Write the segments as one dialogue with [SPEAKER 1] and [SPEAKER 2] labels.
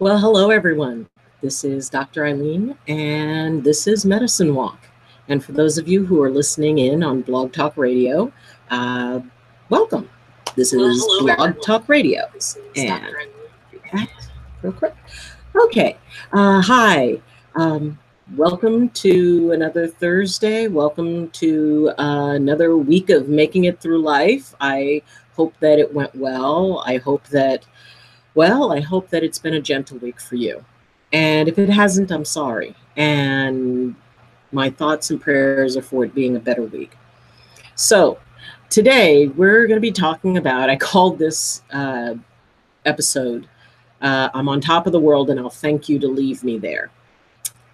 [SPEAKER 1] Well, hello, everyone. This is Dr. Eileen, and this is Medicine Walk. And for those of you who are listening in on Blog Talk Radio, uh, welcome. This is Blog Talk Radio. And real quick. Okay. Hi. Welcome to another Thursday. Welcome to another week of making it through life. I hope that it went well. I hope that it's been a gentle week for you. And if it hasn't, I'm sorry. And my thoughts and prayers are for it being a better week. So today we're going to be talking about, I called this episode, I'm on top of the world and I'll thank you to leave me there.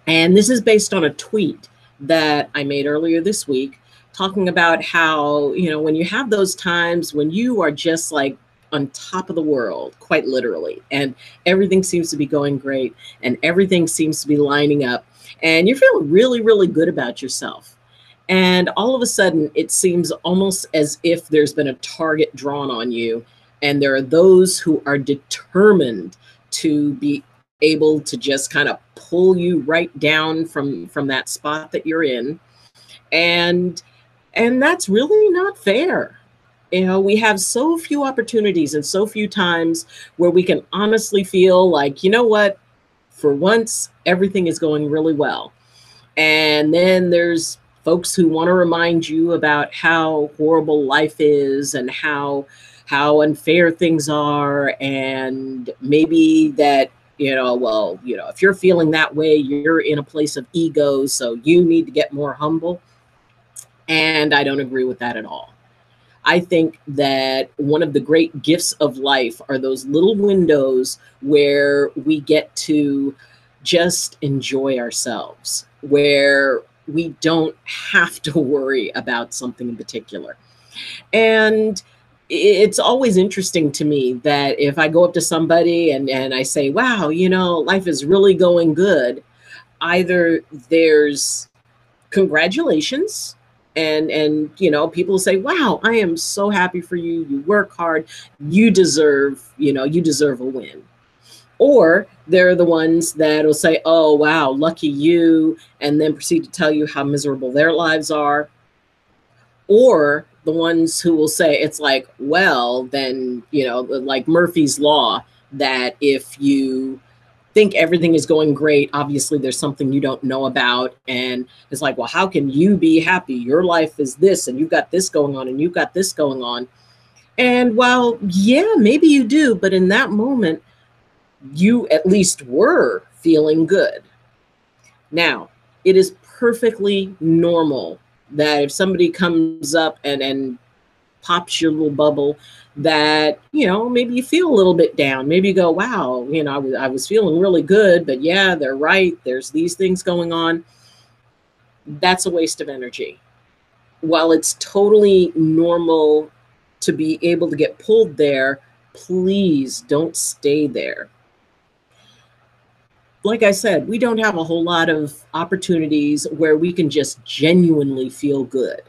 [SPEAKER 1] And this is based on a tweet that I made earlier this week talking about how, when you have those times when you are just like on top of the world, quite literally, and everything seems to be going great and everything seems to be lining up and you're feeling really, really good about yourself. And all of a sudden, it seems almost as if there's been a target drawn on you. And there are those who are determined to be able to just kind of pull you right down from that spot that you're in. And that's really not fair. We have so few opportunities and so few times where we can honestly feel like, you know what, for once, everything is going really well. And then there's folks who want to remind you about how horrible life is and how unfair things are. And maybe that, if you're feeling that way, you're in a place of ego, so you need to get more humble. And I don't agree with that at all. I think that one of the great gifts of life are those little windows where we get to just enjoy ourselves, where we don't have to worry about something in particular. And it's always interesting to me that if I go up to somebody and I say, wow, life is really going good, either there's congratulations, and people say, wow, I am so happy for you. You work hard. You deserve a win. Or they're the ones that will say, oh, wow, lucky you, and then proceed to tell you how miserable their lives are. Or the ones who will say, it's like, well, then, like Murphy's Law, that if you think everything is going great, obviously there's something you don't know about. And it's like, well, how can you be happy? Your life is this, and you've got this going on, and you've got this going on. And while, yeah, maybe you do, but in that moment, you at least were feeling good. Now, it is perfectly normal that if somebody comes up and pops your little bubble, that, maybe you feel a little bit down. Maybe you go, wow, I was feeling really good, but yeah, they're right. There's these things going on. That's a waste of energy. While it's totally normal to be able to get pulled there, please don't stay there. Like I said, we don't have a whole lot of opportunities where we can just genuinely feel good.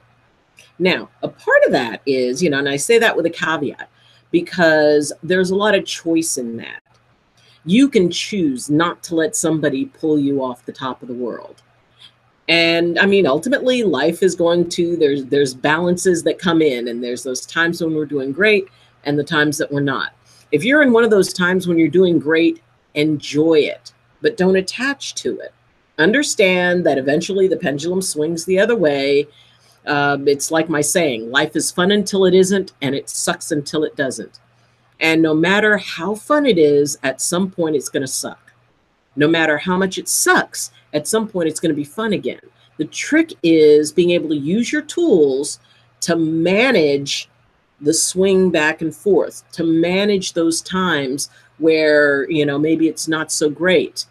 [SPEAKER 1] Now, a part of that is, and I say that with a caveat, because there's a lot of choice in that. You can choose not to let somebody pull you off the top of the world. And I mean, ultimately, life is going to, there's balances that come in, and there's those times when we're doing great and the times that we're not. If you're in one of those times when you're doing great, enjoy it, but don't attach to it. Understand that eventually the pendulum swings the other way. It's like my saying, life is fun until it isn't, and it sucks until it doesn't. And no matter how fun it is, at some point it's going to suck. No matter how much it sucks, at some point it's going to be fun again. The trick is being able to use your tools to manage the swing back and forth, to manage those times where, maybe it's not so great,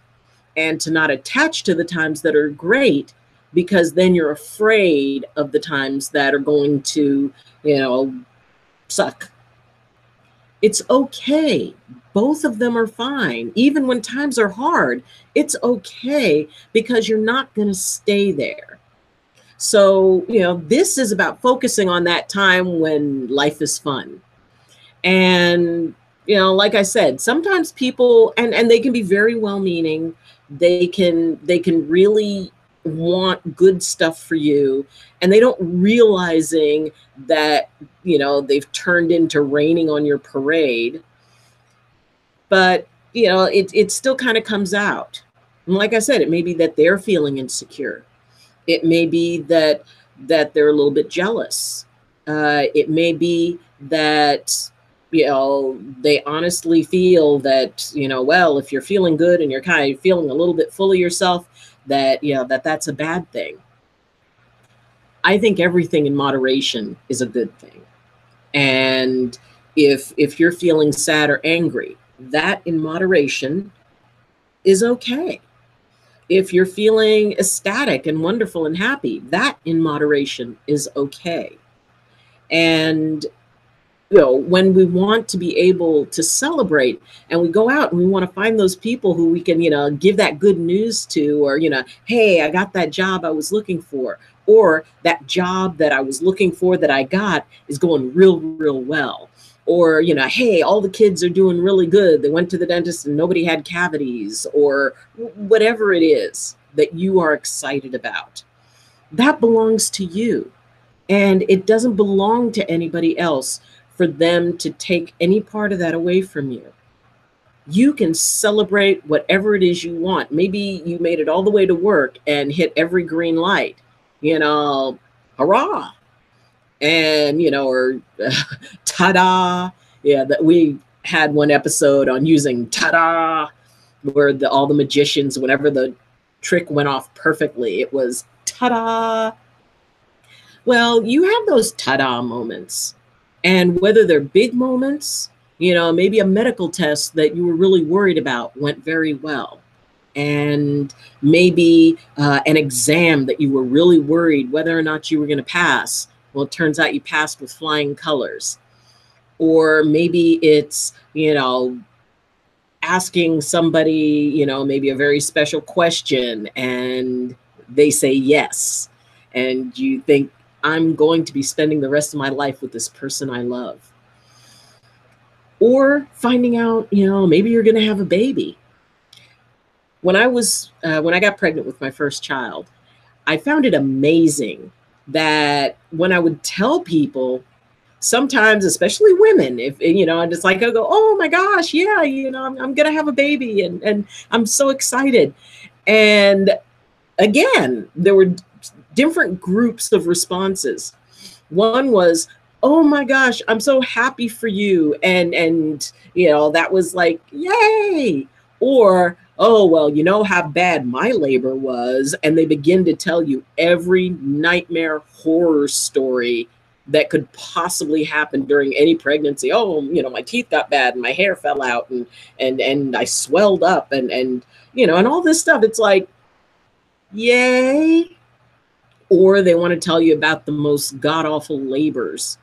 [SPEAKER 1] and to not attach to the times that are great, because then you're afraid of the times that are going to, suck. It's okay. Both of them are fine. Even when times are hard, it's okay, because you're not going to stay there. So, this is about focusing on that time when life is fun. And Like I said, sometimes people, and they can be very well-meaning. They can really want good stuff for you, and they don't realizing that, they've turned into raining on your parade. But, it still kind of comes out. And like I said, it may be that they're feeling insecure. It may be that they're a little bit jealous. It may be that they honestly feel that, well, if you're feeling good and you're kind of feeling a little bit full of yourself, that that's a bad thing. I think everything in moderation is a good thing. And if you're feeling sad or angry, that in moderation is okay. If you're feeling ecstatic and wonderful and happy, that in moderation is okay. And when we want to be able to celebrate and we go out and we want to find those people who we can, give that good news to, or, hey, I got that job I was looking for, or that job that I was looking for that I got is going real, real well. Or, hey, all the kids are doing really good. They went to the dentist and nobody had cavities, or whatever it is that you are excited about. That belongs to you. And it doesn't belong to anybody else for them to take any part of that away from you. You can celebrate whatever it is you want. Maybe you made it all the way to work and hit every green light, hurrah. And, or ta-da. Yeah, that we had one episode on using ta-da, where all the magicians, whenever the trick went off perfectly, it was ta-da. Well, you have those ta-da moments. And whether they're big moments, maybe a medical test that you were really worried about went very well. And maybe an exam that you were really worried whether or not you were going to pass. Well, it turns out you passed with flying colors. Or maybe it's, asking somebody, maybe a very special question and they say yes. And you think, I'm going to be spending the rest of my life with this person I love. Or finding out, maybe you're going to have a baby. When I got pregnant with my first child, I found it amazing that when I would tell people, sometimes, especially women, if, and it's like, I go, oh my gosh, yeah, I'm going to have a baby and I'm so excited. And again, there were different groups of responses. One was, oh my gosh, I'm so happy for you. And that was like, yay. Or, oh, well, how bad my labor was. And they begin to tell you every nightmare horror story that could possibly happen during any pregnancy. Oh, my teeth got bad and my hair fell out and I swelled up and all this stuff. It's like, yay. Or they want to tell you about the most god-awful labors.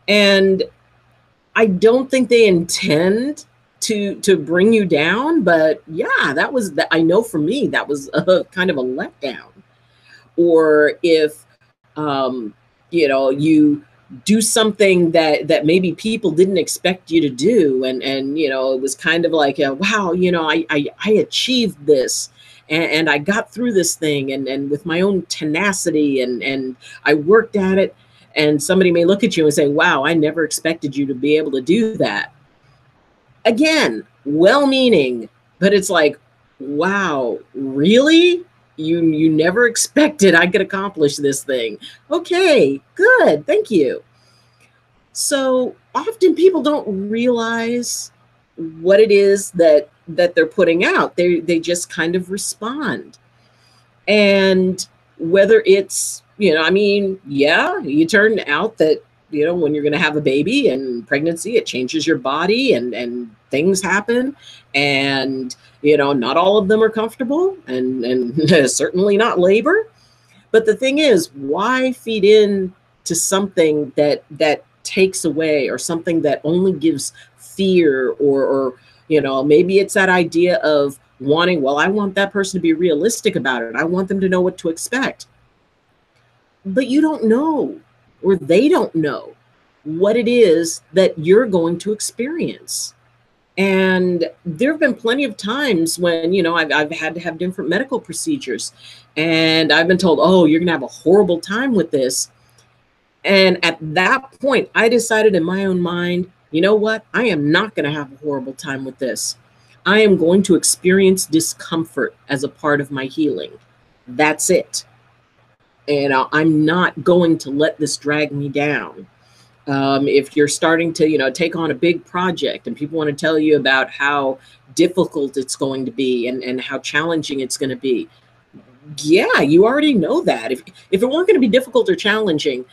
[SPEAKER 1] And I don't think they intend to bring you down, but yeah, that was, I know for me, that was a kind of a letdown. Or if, you do something that maybe people didn't expect you to do. And it was kind of like, wow, I achieved this. And I got through this thing and with my own tenacity and I worked at it. And somebody may look at you and say, wow, I never expected you to be able to do that. Again, well-meaning, but it's like, wow, really? You never expected I could accomplish this thing. Okay, good, thank you. So often people don't realize what it is that they're putting out. They just kind of respond. And whether it's, yeah, you turn out that, when you're going to have a baby and pregnancy, it changes your body and things happen. And, not all of them are comfortable and certainly not labor. But the thing is, why feed in to something that takes away, or something that only gives fear, or maybe it's that idea of wanting, well, I want that person to be realistic about it. I want them to know what to expect. But you don't know, or they don't know what it is that you're going to experience. And there have been plenty of times when, I've had to have different medical procedures, and I've been told, oh, you're going to have a horrible time with this. And at that point, I decided in my own mind, you know what? I am not going to have a horrible time with this. I am going to experience discomfort as a part of my healing. That's it. And I'm not going to let this drag me down. If you're starting to, take on a big project and people want to tell you about how difficult it's going to be and how challenging it's going to be, yeah, you already know that. If it weren't going to be difficult or challenging,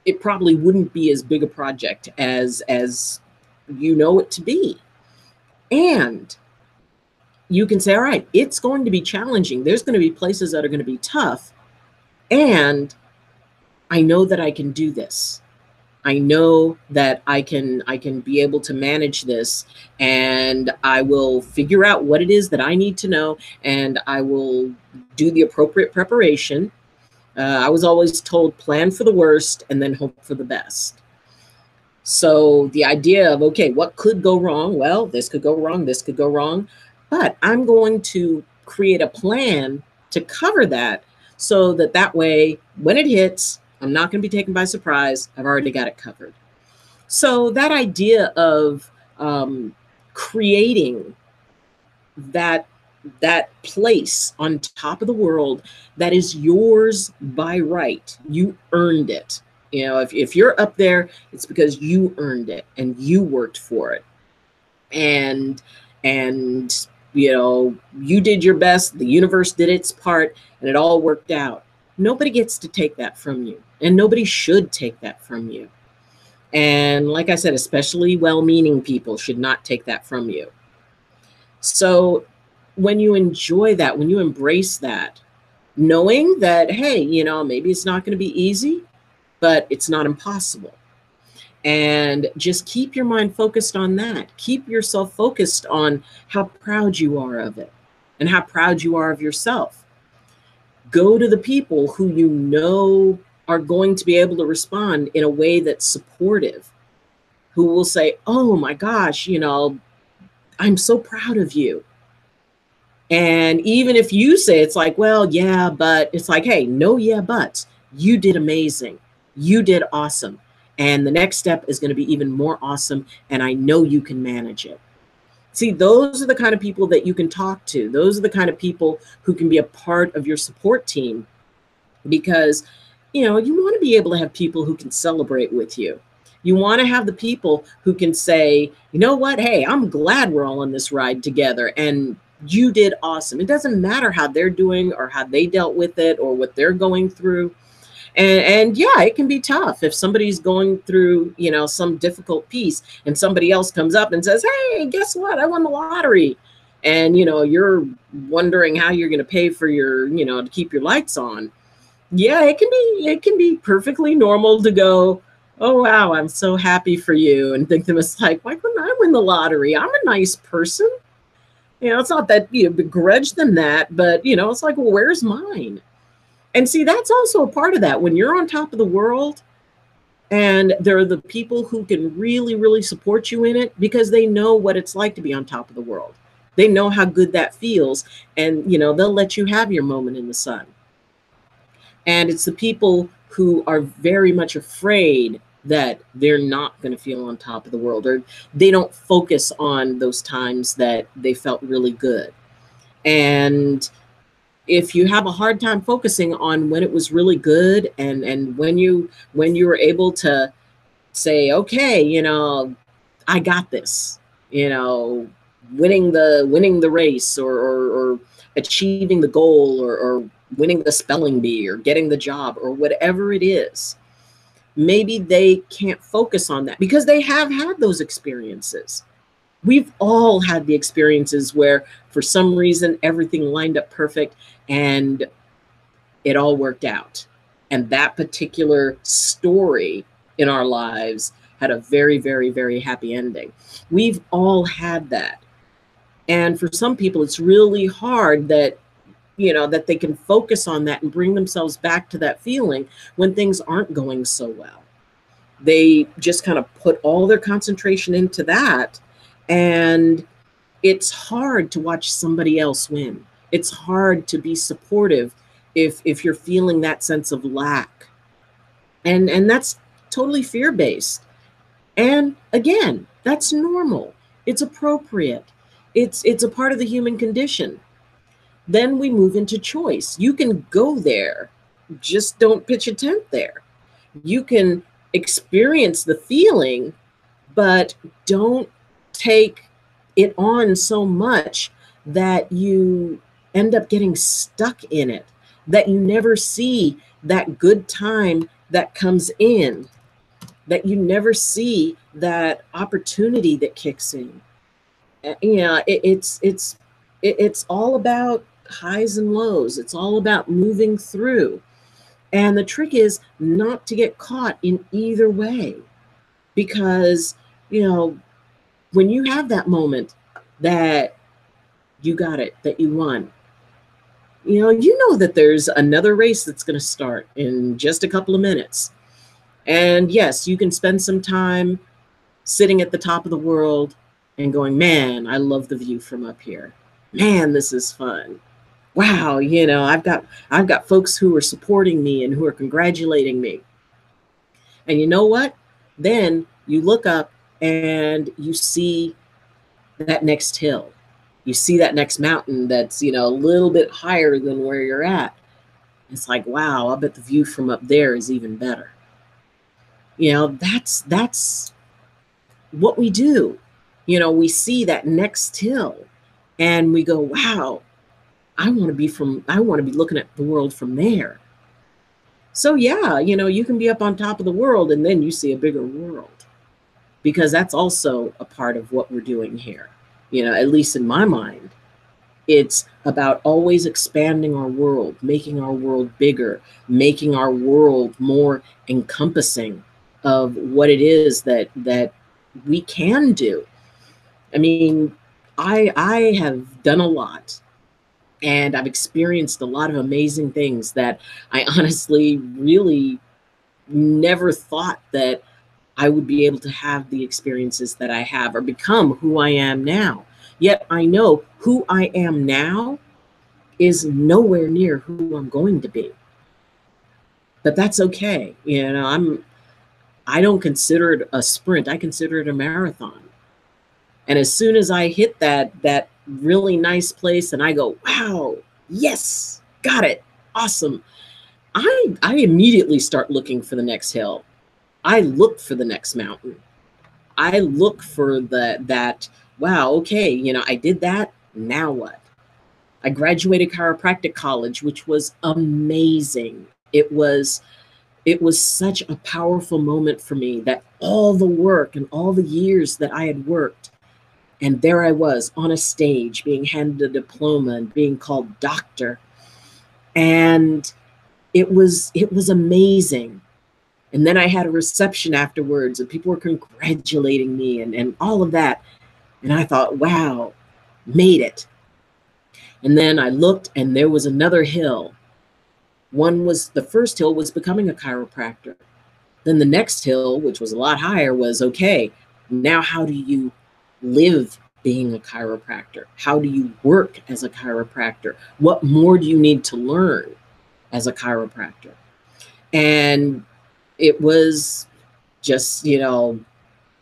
[SPEAKER 1] it probably wouldn't be as big a project as you know it to be. And you can say, all right, it's going to be challenging. There's going to be places that are going to be tough. And I know that I can do this. I know that I can be able to manage this, and I will figure out what it is that I need to know, and I will do the appropriate preparation. I was always told, plan for the worst and then hope for the best. So the idea of, okay, what could go wrong? Well, this could go wrong, this could go wrong, but I'm going to create a plan to cover that so that way, when it hits, I'm not going to be taken by surprise. I've already got it covered. So that idea of creating that place on top of the world that is yours by right. You earned it. If you're up there, it's because you earned it and you worked for it. And you did your best, the universe did its part, and it all worked out. Nobody gets to take that from you, and nobody should take that from you. And like I said, especially well-meaning people should not take that from you. So when you enjoy that, when you embrace that, knowing that, hey, maybe it's not going to be easy, but it's not impossible. And just keep your mind focused on that. Keep yourself focused on how proud you are of it and how proud you are of yourself. Go to the people who you know are going to be able to respond in a way that's supportive, who will say, oh my gosh, I'm so proud of you. And even if you say it's like, well, yeah, but it's like, hey, no, yeah, but you did amazing. You did awesome. And the next step is going to be even more awesome. And I know you can manage it. See, those are the kind of people that you can talk to. Those are the kind of people who can be a part of your support team, because, you want to be able to have people who can celebrate with you. You want to have the people who can say, you know what? Hey, I'm glad we're all on this ride together and you did awesome. It doesn't matter how they're doing or how they dealt with it or what they're going through. And yeah, it can be tough if somebody's going through, some difficult piece and somebody else comes up and says, hey, guess what? I won the lottery. And, you're wondering how you're going to pay for your, to keep your lights on. Yeah, it can be perfectly normal to go, oh, wow, I'm so happy for you. And think to myself, like, why couldn't I win the lottery? I'm a nice person. It's not that you begrudge them that, but, it's like, well, where's mine? And see, that's also a part of that. When you're on top of the world and there are the people who can really, really support you in it because they know what it's like to be on top of the world. They know how good that feels. And, they'll let you have your moment in the sun. And it's the people who are very much afraid that they're not going to feel on top of the world, or they don't focus on those times that they felt really good. And if you have a hard time focusing on when it was really good and when you were able to say, okay, I got this, winning the race or achieving the goal or winning the spelling bee or getting the job or whatever it is, maybe they can't focus on that because they have had those experiences. We've all had the experiences where for some reason everything lined up perfect and it all worked out. And that particular story in our lives had a very, very, very happy ending. We've all had that. And for some people, it's really hard that, that they can focus on that and bring themselves back to that feeling when things aren't going so well. They just kind of put all their concentration into that. And it's hard to watch somebody else win. It's hard to be supportive if you're feeling that sense of lack. And that's totally fear-based. And again, that's normal. It's appropriate. It's a part of the human condition. Then we move into choice. You can go there, just don't pitch a tent there. You can experience the feeling, but don't take it on so much that you end up getting stuck in it, that you never see that good time that comes in, that you never see that opportunity that kicks in. Yeah, it's all about highs and lows. It's all about moving through. And the trick is not to get caught in either way, because, when you have that moment that you got it, that you won, you know that there's another race that's going to start in just a couple of minutes. And yes, you can spend some time sitting at the top of the world and going, man, I love the view from up here. Man, this is fun. Wow, I've got folks who are supporting me and who are congratulating me. And you know what? Then you look up and you see that next hill. You see that next mountain that's, a little bit higher than where you're at. It's like, wow, I bet the view from up there is even better. That's what we do. We see that next hill and we go, wow, I want to be looking at the world from there. So yeah, you can be up on top of the world and then you see a bigger world, because that's also a part of what we're doing here. At least in my mind, it's about always expanding our world, making our world bigger, making our world more encompassing of what it is that we can do. I mean, I have done a lot, and I've experienced a lot of amazing things that I honestly really never thought that I would be able to have the experiences that I have or become who I am now. Yet I know who I am now is nowhere near who I'm going to be. But that's okay. I don't consider it a sprint. I consider it a marathon. And as soon as I hit that really nice place and I go, wow, yes, got it, awesome, I immediately start looking for the next hill. I look for the next mountain. I look for that, wow, okay, I did that, now what? I graduated chiropractic college, which was amazing. It was such a powerful moment for me, that all the work and all the years that I had worked, and there I was on a stage being handed a diploma and being called doctor. And it was amazing. And then I had a reception afterwards and people were congratulating me and all of that. And I thought, wow, made it. And then I looked and there was another hill. The first hill was becoming a chiropractor. Then the next hill, which was a lot higher, was, okay, now how do you live being a chiropractor? How do you work as a chiropractor? What more do you need to learn as a chiropractor? And it was just,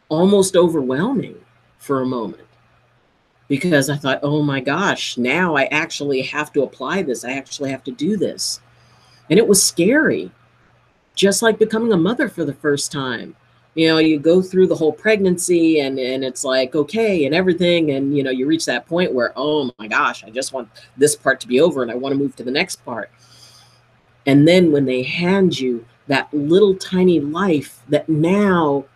[SPEAKER 1] almost overwhelming for a moment, because I thought, oh my gosh, now I actually have to apply this. I actually have to do this. And it was scary, just like becoming a mother for the first time. You go through the whole pregnancy and it's like, okay, and everything. And, you reach that point where, oh my gosh, I just want this part to be over and I want to move to the next part. And then when they hand you that little tiny life that now,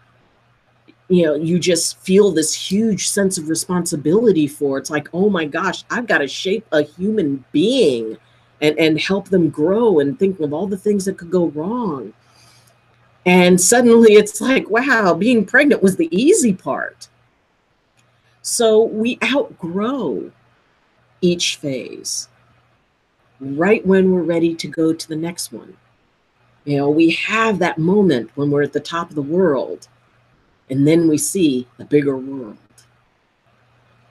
[SPEAKER 1] you just feel this huge sense of responsibility for, it's like, oh my gosh, I've got to shape a human being and help them grow and think of all the things that could go wrong. And suddenly it's like, wow, being pregnant was the easy part. So we outgrow each phase right when we're ready to go to the next one. We have that moment when we're at the top of the world, and then we see the bigger world.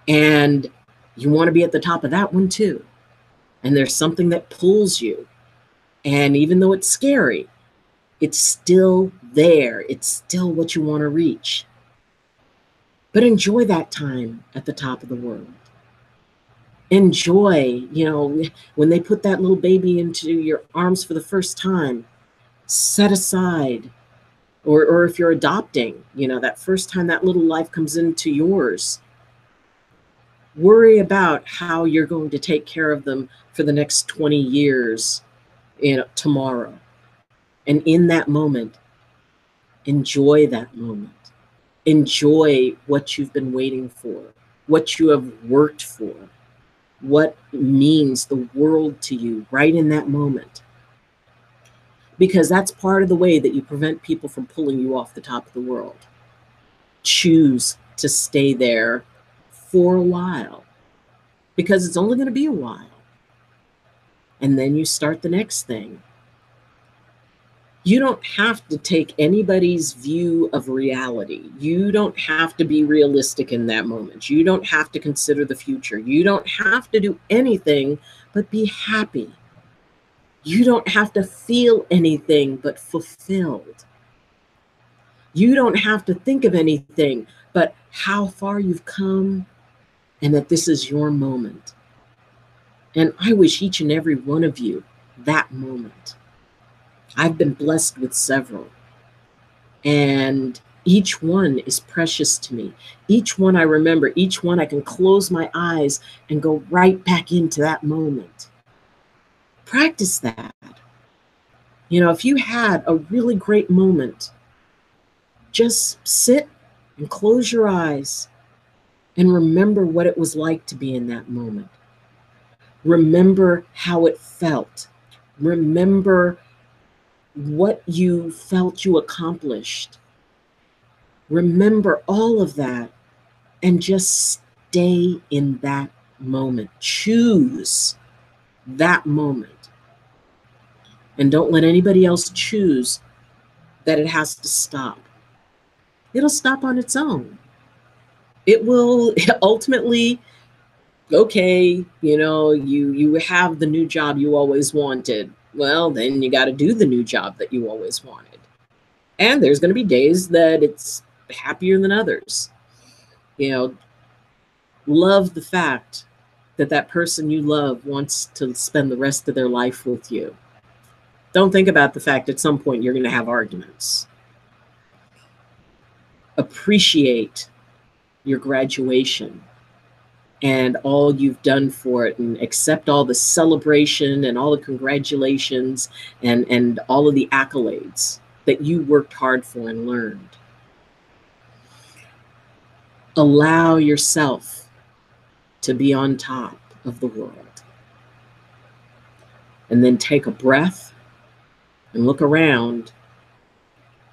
[SPEAKER 1] And you want to be at the top of that one too. And there's something that pulls you. And even though it's scary, it's still there. It's still what you want to reach. But enjoy that time at the top of the world. Enjoy, when they put that little baby into your arms for the first time, set aside, or if you're adopting, that first time that little life comes into yours, worry about how you're going to take care of them for the next 20 years, tomorrow. And in that moment, enjoy that moment. Enjoy what you've been waiting for, what you have worked for, what means the world to you right in that moment. Because that's part of the way that you prevent people from pulling you off the top of the world. Choose to stay there for a while, because it's only going to be a while. And then you start the next thing. You don't have to take anybody's view of reality. You don't have to be realistic in that moment. You don't have to consider the future. You don't have to do anything but be happy. You don't have to feel anything but fulfilled. You don't have to think of anything but how far you've come and that this is your moment. And I wish each and every one of you that moment. I've been blessed with several, and each one is precious to me. Each one I remember, each one I can close my eyes and go right back into that moment. Practice that. If you had a really great moment, just sit and close your eyes and remember what it was like to be in that moment. Remember how it felt. Remember what you felt you accomplished. Remember all of that and just stay in that moment. Choose that moment. And don't let anybody else choose that it has to stop. It'll stop on its own. It will ultimately, okay, you have the new job you always wanted. Well, then you got to do the new job that you always wanted. And there's going to be days that it's happier than others. Love the fact that that person you love wants to spend the rest of their life with you. Don't think about the fact at some point you're going to have arguments. Appreciate your graduation and all you've done for it, and accept all the celebration and all the congratulations and all of the accolades that you worked hard for and learned. Allow yourself to be on top of the world. And then take a breath and look around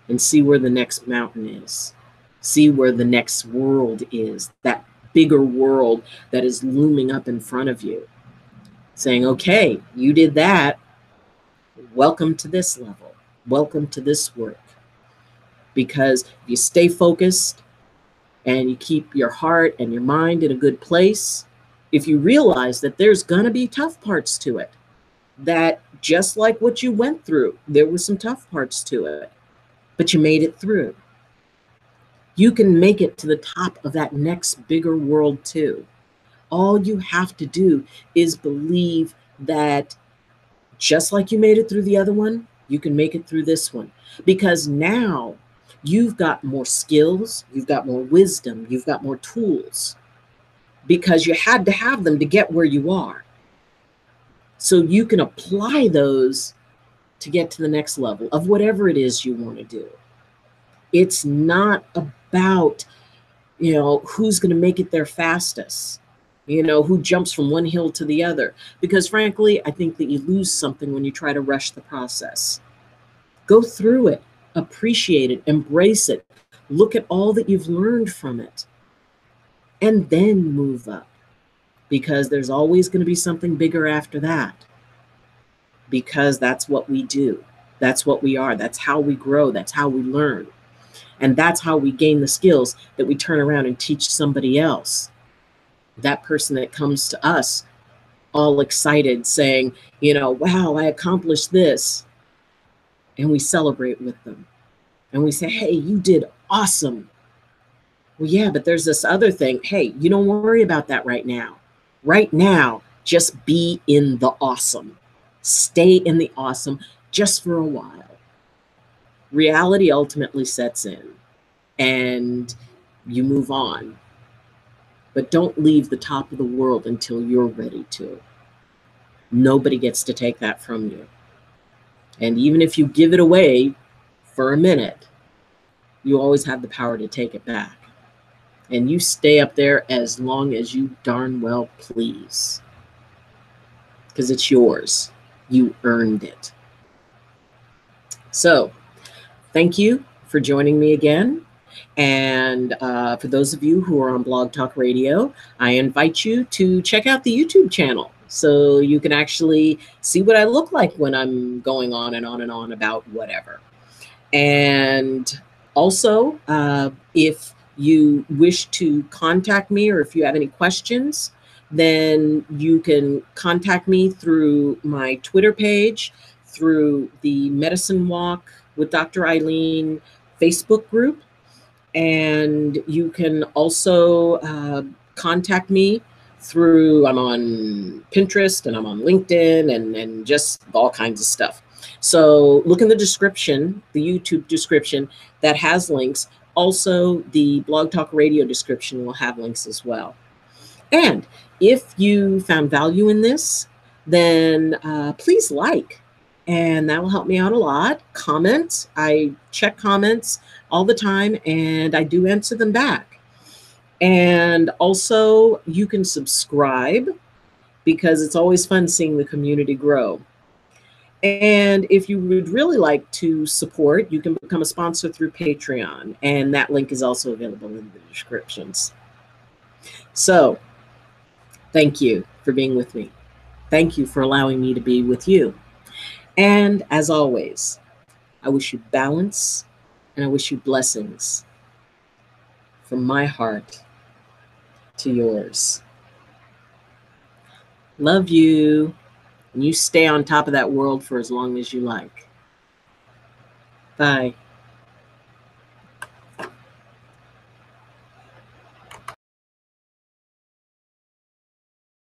[SPEAKER 1] and see where the next mountain is. See where the next world is, that bigger world that is looming up in front of you, saying, okay, you did that. Welcome to this level. Welcome to this work. Because if you stay focused and you keep your heart and your mind in a good place, if you realize that there's going to be tough parts to it, that just like what you went through, there were some tough parts to it, but you made it through. You can make it to the top of that next bigger world too. All you have to do is believe that just like you made it through the other one, you can make it through this one. Because now you've got more skills, you've got more wisdom, you've got more tools. Because you had to have them to get where you are. So you can apply those to get to the next level of whatever it is you want to do. It's not about, who's going to make it there fastest, who jumps from one hill to the other. Because frankly, I think that you lose something when you try to rush the process. Go through it, appreciate it, embrace it, look at all that you've learned from it, and then move up. Because there's always going to be something bigger after that. Because that's what we do. That's what we are. That's how we grow. That's how we learn. And that's how we gain the skills that we turn around and teach somebody else. that person that comes to us all excited saying, you know, wow, I accomplished this. And we celebrate with them. And we say, hey, you did awesome. Well, yeah, but there's this other thing. Hey, you don't worry about that right now. Right now, just be in the awesome. Stay in the awesome just for a while. Reality ultimately sets in and you move on. But don't leave the top of the world until you're ready to. Nobody gets to take that from you. And even if you give it away for a minute, you always have the power to take it back. And you stay up there as long as you darn well please. Because it's yours. You earned it. So, thank you for joining me again. And for those of you who are on Blog Talk Radio, I invite you to check out the YouTube channel so you can actually see what I look like when I'm going on and on and on about whatever. And also, if you wish to contact me or if you have any questions, then you can contact me through my Twitter page, through the Medicine Walk with Dr. Eileen Facebook group. And you can also contact me through, I'm on Pinterest and I'm on LinkedIn and just all kinds of stuff. So look in the description, the YouTube description that has links. Also, the Blog Talk Radio description will have links as well. And if you found value in this, then please like, and that will help me out a lot. Comment. I check comments all the time, and I do answer them back. And also, you can subscribe because it's always fun seeing the community grow. And if you would really like to support, you can become a sponsor through Patreon, and that link is also available in the descriptions. So, thank you for being with me. Thank you for allowing me to be with you. And as always, I wish you balance and I wish you blessings from my heart to yours. Love you. And you stay on top of that world for as long as you like. Bye.